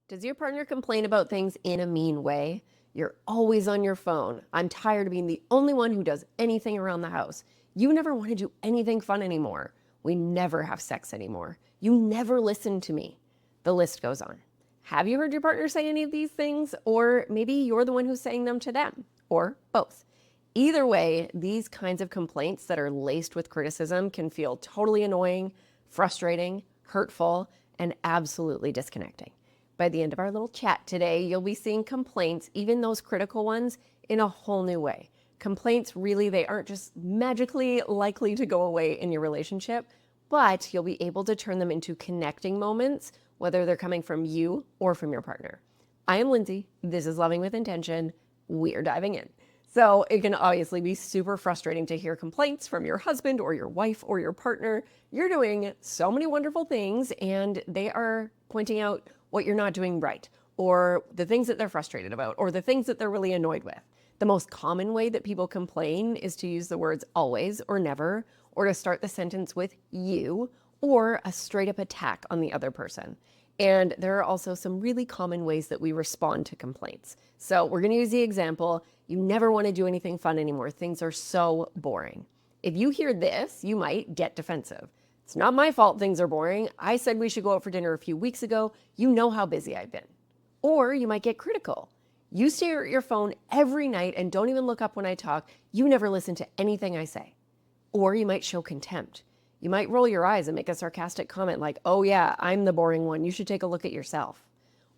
Does your partner complain about things in a mean way? You're always on your phone. I'm tired of being the only one who does anything around the house. You never want to do anything fun anymore. We never have sex anymore. You never listen to me. The list goes on. Have you heard your partner say any of these things? Or maybe you're the one who's saying them to them, or both. Either way, these kinds of complaints that are laced with criticism can feel totally annoying, frustrating, hurtful, and absolutely disconnecting. By the end of our little chat today, you'll be seeing complaints, even those critical ones, in a whole new way. Complaints really, they aren't just magically likely to go away in your relationship, but you'll be able to turn them into connecting moments, whether they're coming from you or from your partner. I am Lindsay. This is Loving with Intention. We're diving in. So it can obviously be super frustrating to hear complaints from your husband or your wife or your partner. You're doing so many wonderful things and they are pointing out what you're not doing right, or the things that they're frustrated about, or the things that they're really annoyed with. The most common way that people complain is to use the words always or never, or to start the sentence with you, or a straight up attack on the other person. And there are also some really common ways that we respond to complaints. So we're going to use the example, you never want to do anything fun anymore. Things are so boring. If you hear this, you might get defensive. It's not my fault things are boring. I said we should go out for dinner a few weeks ago. You know how busy I've been. Or you might get critical. You stare at your phone every night and don't even look up when I talk. You never listen to anything I say. Or you might show contempt. You might roll your eyes and make a sarcastic comment like, oh yeah, I'm the boring one. You should take a look at yourself.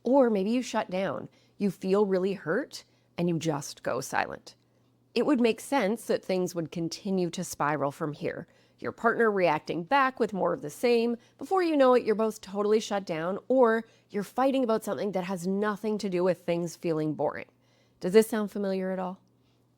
Or maybe you shut down. You feel really hurt and you just go silent. It would make sense that things would continue to spiral from here. Your partner reacting back with more of the same. Before you know it, you're both totally shut down, or you're fighting about something that has nothing to do with things feeling boring. Does this sound familiar at all?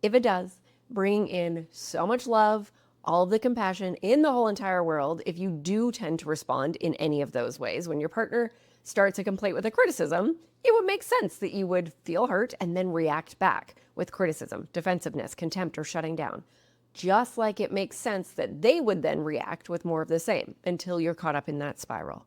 If it does, bring in so much love, all of the compassion in the whole entire world if you do tend to respond in any of those ways. When your partner starts a complaint with a criticism, it would make sense that you would feel hurt and then react back with criticism, defensiveness, contempt, or shutting down. Just like it makes sense that they would then react with more of the same until you're caught up in that spiral.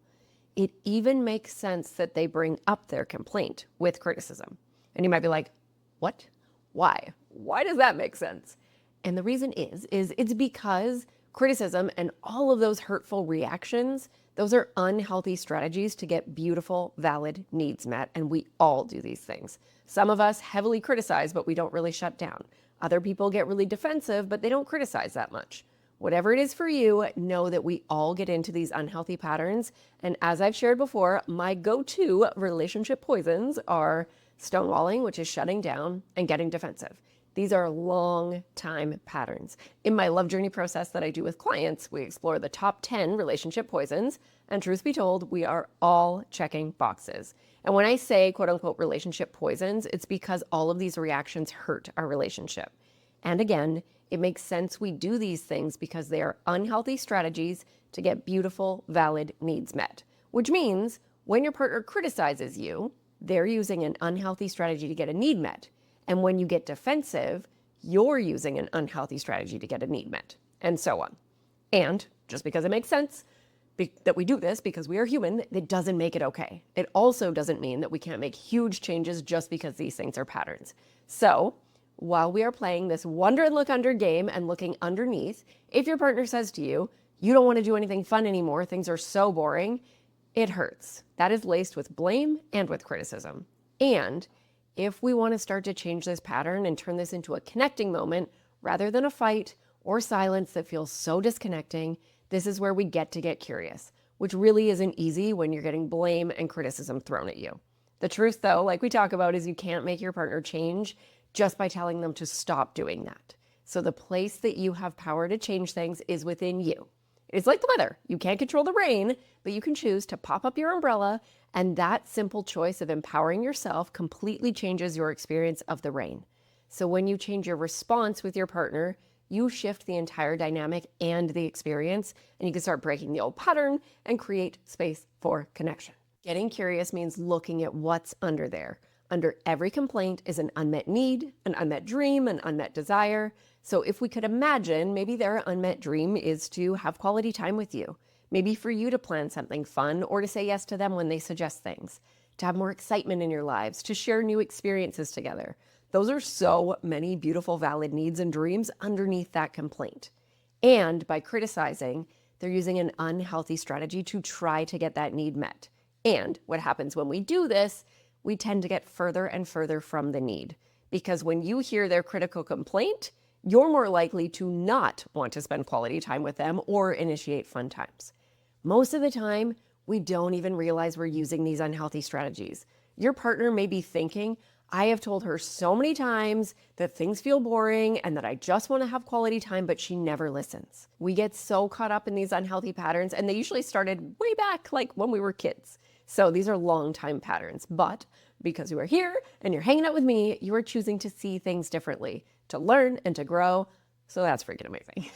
It even makes sense that they bring up their complaint with criticism. And you might be like, what? Why? Why does that make sense? And the reason is it's because criticism and all of those hurtful reactions, those are unhealthy strategies to get beautiful, valid needs met. And we all do these things. Some of us heavily criticize, but we don't really shut down. Other people get really defensive, but they don't criticize that much. Whatever it is for you, know that we all get into these unhealthy patterns. And as I've shared before, my go-to relationship poisons are stonewalling, which is shutting down, and getting defensive. These are long time patterns. In my love journey process that I do with clients, we explore the top 10 relationship poisons. And truth be told, we are all checking boxes. And when I say quote unquote relationship poisons, it's because all of these reactions hurt our relationship. And again, it makes sense we do these things because they are unhealthy strategies to get beautiful, valid needs met. Which means when your partner criticizes you, they're using an unhealthy strategy to get a need met. And when you get defensive, you're using an unhealthy strategy to get a need met, and so on. And just because it makes sense that we do this because we are human, it doesn't make it okay. It also doesn't mean that we can't make huge changes just because these things are patterns. So while we are playing this wonder and look under game and looking underneath, if your partner says to you, you don't want to do anything fun anymore, things are so boring, it hurts. That is laced with blame and with criticism. And if we want to start to change this pattern and turn this into a connecting moment rather than a fight or silence that feels so disconnecting, this is where we get to get curious, which really isn't easy when you're getting blame and criticism thrown at you. The truth, though, like we talk about, is you can't make your partner change just by telling them to stop doing that. So the place that you have power to change things is within you. It's like the weather. You can't control the rain, but you can choose to pop up your umbrella, and that simple choice of empowering yourself completely changes your experience of the rain. So when you change your response with your partner, you shift the entire dynamic and the experience, and you can start breaking the old pattern and create space for connection. Getting curious means looking at what's under there. Under every complaint is an unmet need, an unmet dream, an unmet desire. So if we could imagine, maybe their unmet dream is to have quality time with you. Maybe for you to plan something fun or to say yes to them when they suggest things. to have more excitement in your lives, to share new experiences together. Those are so many beautiful, valid needs and dreams underneath that complaint. And by criticizing, they're using an unhealthy strategy to try to get that need met. And what happens when we do this, we tend to get further and further from the need. Because when you hear their critical complaint, you're more likely to not want to spend quality time with them or initiate fun times. Most of the time, we don't even realize we're using these unhealthy strategies. Your partner may be thinking, I have told her so many times that things feel boring and that I just want to have quality time, but she never listens. We get so caught up in these unhealthy patterns, and they usually started way back, like when we were kids. So these are long-time patterns, but because you are here and you're hanging out with me, you are choosing to see things differently, to learn and to grow. So that's freaking amazing.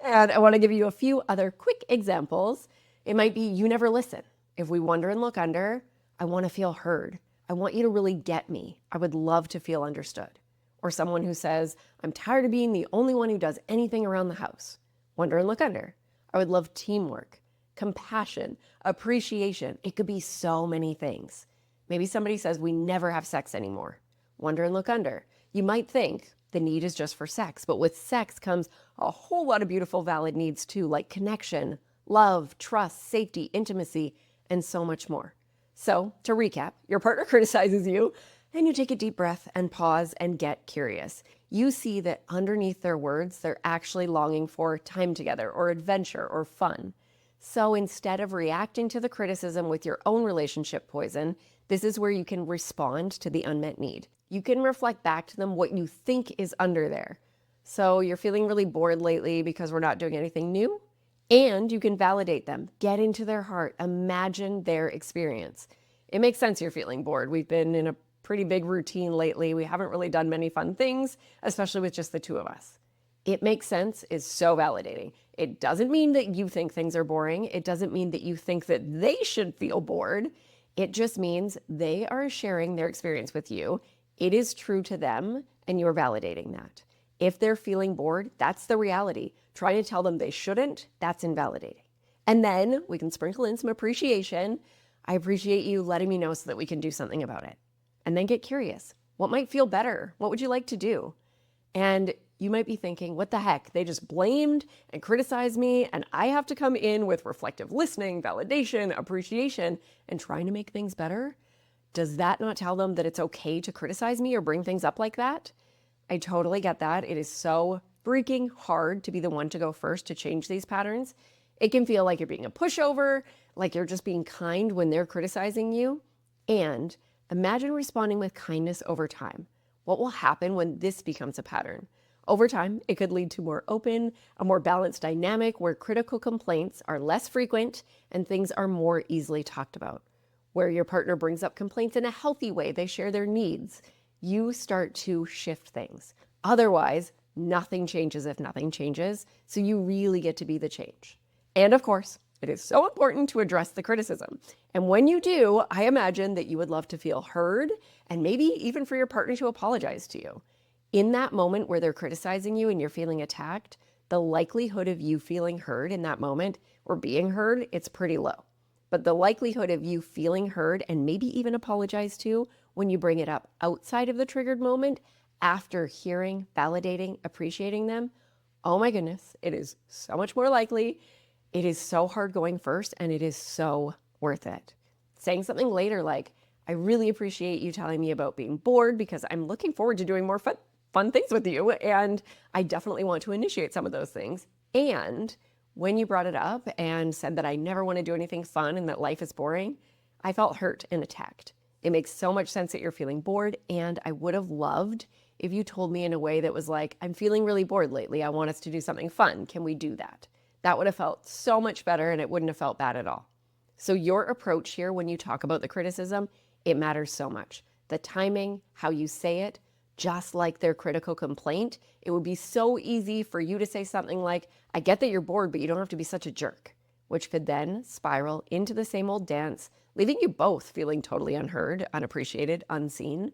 And I want to give you a few other quick examples. It might be you never listen. If we wonder and look under, I want to feel heard. I want you to really get me. I would love to feel understood. Or someone who says, I'm tired of being the only one who does anything around the house. Wonder and look under. I would love teamwork, compassion, appreciation. It could be so many things. Maybe somebody says we never have sex anymore. Wonder and look under. You might think the need is just for sex, but with sex comes a whole lot of beautiful, valid needs too, like connection, love, trust, safety, intimacy, and so much more. So to recap, your partner criticizes you and you take a deep breath and pause and get curious. You see that underneath their words, they're actually longing for time together or adventure or fun. So instead of reacting to the criticism with your own relationship poison, this is where you can respond to the unmet need. You can reflect back to them what you think is under there. So you're feeling really bored lately because we're not doing anything new? And you can validate them, get into their heart, imagine their experience. It makes sense you're feeling bored. We've been in a pretty big routine lately. We haven't really done many fun things, especially with just the two of us. It makes sense is so validating. It doesn't mean that you think things are boring. It doesn't mean that you think that they should feel bored. It just means they are sharing their experience with you. It is true to them, and you're validating that. If they're feeling bored, that's the reality. Trying to tell them they shouldn't, that's invalidating. And then we can sprinkle in some appreciation. I appreciate you letting me know so that we can do something about it. And then get curious. What might feel better? What would you like to do? And you might be thinking, what the heck? They just blamed and criticized me, and I have to come in with reflective listening, validation, appreciation, and trying to make things better? Does that not tell them that it's okay to criticize me or bring things up like that? I totally get that. It is so freaking hard to be the one to go first to change these patterns. It can feel like you're being a pushover, like you're just being kind when they're criticizing you. And imagine responding with kindness over time. What will happen when this becomes a pattern? Over time, it could lead to more open, a more balanced dynamic where critical complaints are less frequent and things are more easily talked about. Where your partner brings up complaints in a healthy way, they share their needs, you start to shift things. Otherwise, nothing changes if nothing changes, so you really get to be the change. And of course, it is so important to address the criticism. And when you do, I imagine that you would love to feel heard and maybe even for your partner to apologize to you. In that moment where they're criticizing you and you're feeling attacked, the likelihood of you feeling heard in that moment or being heard, it's pretty low. But the likelihood of you feeling heard and maybe even apologize to when you bring it up outside of the triggered moment, after hearing, validating, appreciating them, oh my goodness, it is so much more likely. It is so hard going first, and it is so worth it. Saying something later like, I really appreciate you telling me about being bored because I'm looking forward to doing more fun things with you, and I definitely want to initiate some of those things. And when you brought it up and said that I never want to do anything fun and that life is boring, I felt hurt and attacked. It makes so much sense that you're feeling bored, and I would have loved if you told me in a way that was like, I'm feeling really bored lately. I want us to do something fun. Can we do that? That would have felt so much better, and it wouldn't have felt bad at all. So your approach here when you talk about the criticism, it matters so much. The timing, how you say it, just like their critical complaint, it would be so easy for you to say something like, I get that you're bored, but you don't have to be such a jerk, which could then spiral into the same old dance, leaving you both feeling totally unheard, unappreciated, unseen.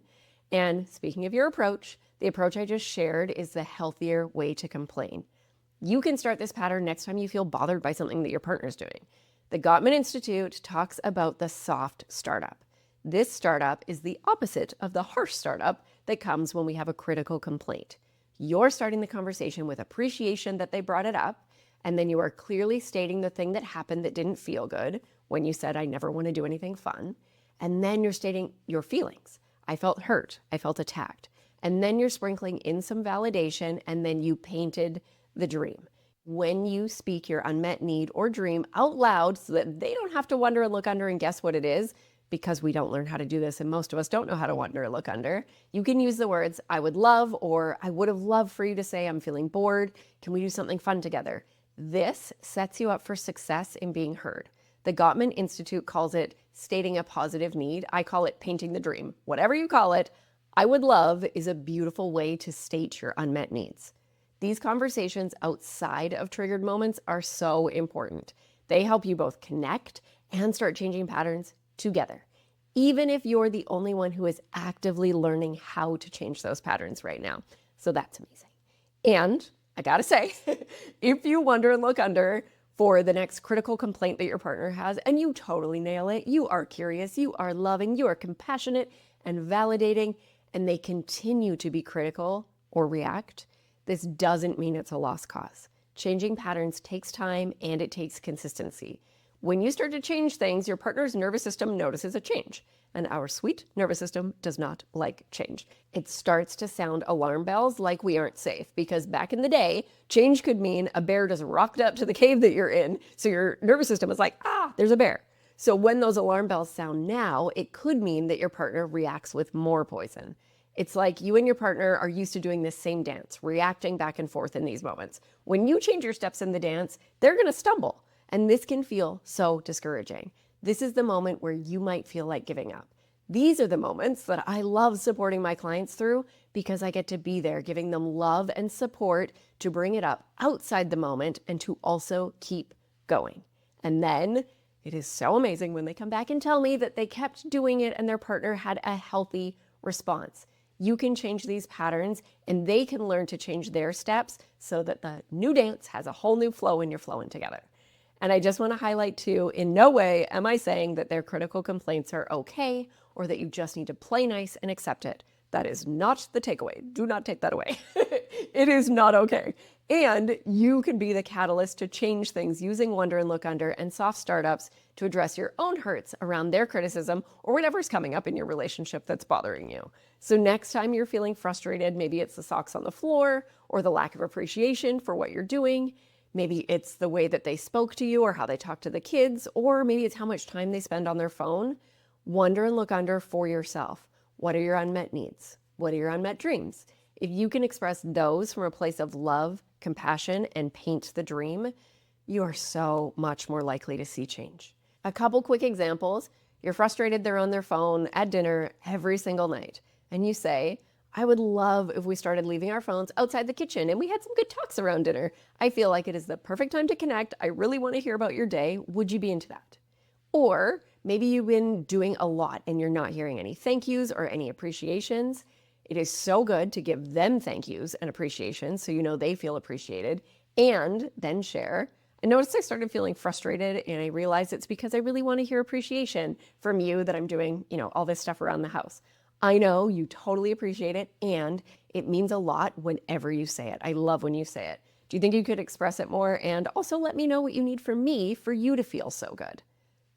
And speaking of your approach, the approach I just shared is the healthier way to complain. You can start this pattern next time you feel bothered by something that your partner's doing. The Gottman Institute talks about the soft startup. This startup is the opposite of the harsh startup that comes when we have a critical complaint. You're starting the conversation with appreciation that they brought it up, and then you are clearly stating the thing that happened that didn't feel good when you said, I never want to do anything fun. And then you're stating your feelings. I felt hurt. I felt attacked. And then you're sprinkling in some validation, and then you painted the dream. When you speak your unmet need or dream out loud so that they don't have to wonder and look under and guess what it is, because we don't learn how to do this and most of us don't know how to wonder or look under, you can use the words, I would love, or I would have loved for you to say, I'm feeling bored. Can we do something fun together? This sets you up for success in being heard. The Gottman Institute calls it stating a positive need. I call it painting the dream. Whatever you call it, I would love is a beautiful way to state your unmet needs. These conversations outside of triggered moments are so important. They help you both connect and start changing patterns together, even if you're the only one who is actively learning how to change those patterns right now. So that's amazing. And I gotta say, if you wonder and look under for the next critical complaint that your partner has and you totally nail it, you are curious, you are loving, you are compassionate and validating, and they continue to be critical or react, this doesn't mean it's a lost cause. Changing patterns takes time and it takes consistency. When you start to change things, your partner's nervous system notices a change, and our sweet nervous system does not like change. It starts to sound alarm bells like we aren't safe, because back in the day, change could mean a bear just rocked up to the cave that you're in, so your nervous system is like, there's a bear. So when those alarm bells sound now, it could mean that your partner reacts with more poison. It's like you and your partner are used to doing this same dance, reacting back and forth in these moments. When you change your steps in the dance, they're gonna stumble. And this can feel so discouraging. This is the moment where you might feel like giving up. These are the moments that I love supporting my clients through because I get to be there, giving them love and support to bring it up outside the moment and to also keep going. And then it is so amazing when they come back and tell me that they kept doing it and their partner had a healthy response. You can change these patterns and they can learn to change their steps so that the new dance has a whole new flow and you're flowing together. And I just want to highlight too, in no way am I saying that their critical complaints are okay or that you just need to play nice and accept it. That is not the takeaway. Do not take that away. It is not okay. And you can be the catalyst to change things using Wonder and Look Under and soft startups to address your own hurts around their criticism or whatever's coming up in your relationship that's bothering you. So next time you're feeling frustrated, maybe it's the socks on the floor or the lack of appreciation for what you're doing. Maybe it's the way that they spoke to you or how they talk to the kids, or maybe it's how much time they spend on their phone. Wonder and look under for yourself. What are your unmet needs? What are your unmet dreams? If you can express those from a place of love, compassion, and paint the dream, you are so much more likely to see change. A couple quick examples. You're frustrated they're on their phone at dinner every single night, and you say, I would love if we started leaving our phones outside the kitchen and we had some good talks around dinner. I feel like it is the perfect time to connect. I really want to hear about your day. Would you be into that? Or maybe you've been doing a lot and you're not hearing any thank yous or any appreciations. It is so good to give them thank yous and appreciations so you know they feel appreciated, and then share. I noticed I started feeling frustrated and I realized it's because I really want to hear appreciation from you that I'm doing, all this stuff around the house. I know you totally appreciate it, and it means a lot whenever you say it. I love when you say it. Do you think you could express it more? And also let me know what you need from me for you to feel so good.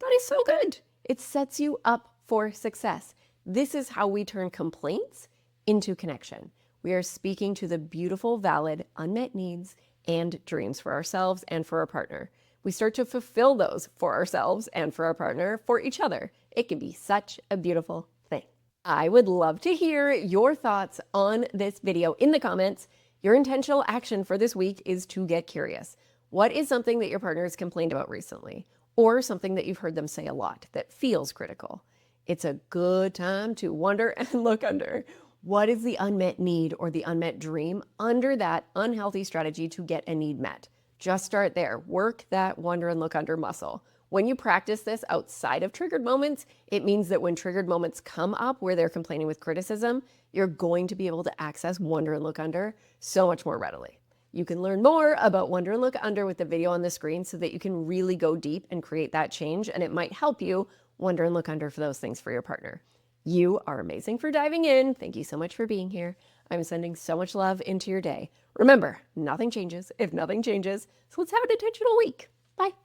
That is so good. It sets you up for success. This is how we turn complaints into connection. We are speaking to the beautiful, valid, unmet needs and dreams for ourselves and for our partner. We start to fulfill those for ourselves and for our partner, for each other. It can be such a beautiful thing. I would love to hear your thoughts on this video in the comments. Your intentional action for this week is to get curious. What is something that your partner has complained about recently, or something that you've heard them say a lot that feels critical? It's a good time to wonder and look under. What is the unmet need or the unmet dream under that unhealthy strategy to get a need met? Just start there. Work that wonder and look under muscle. When you practice this outside of triggered moments, it means that when triggered moments come up where they're complaining with criticism, you're going to be able to access wonder and look under so much more readily. You can learn more about wonder and look under with the video on the screen so that you can really go deep and create that change, and it might help you Wonder and look under for those things for your partner. You are amazing for diving in. Thank you so much for being here. I'm sending so much love into your day. Remember, nothing changes if nothing changes. So let's have an intentional week. Bye.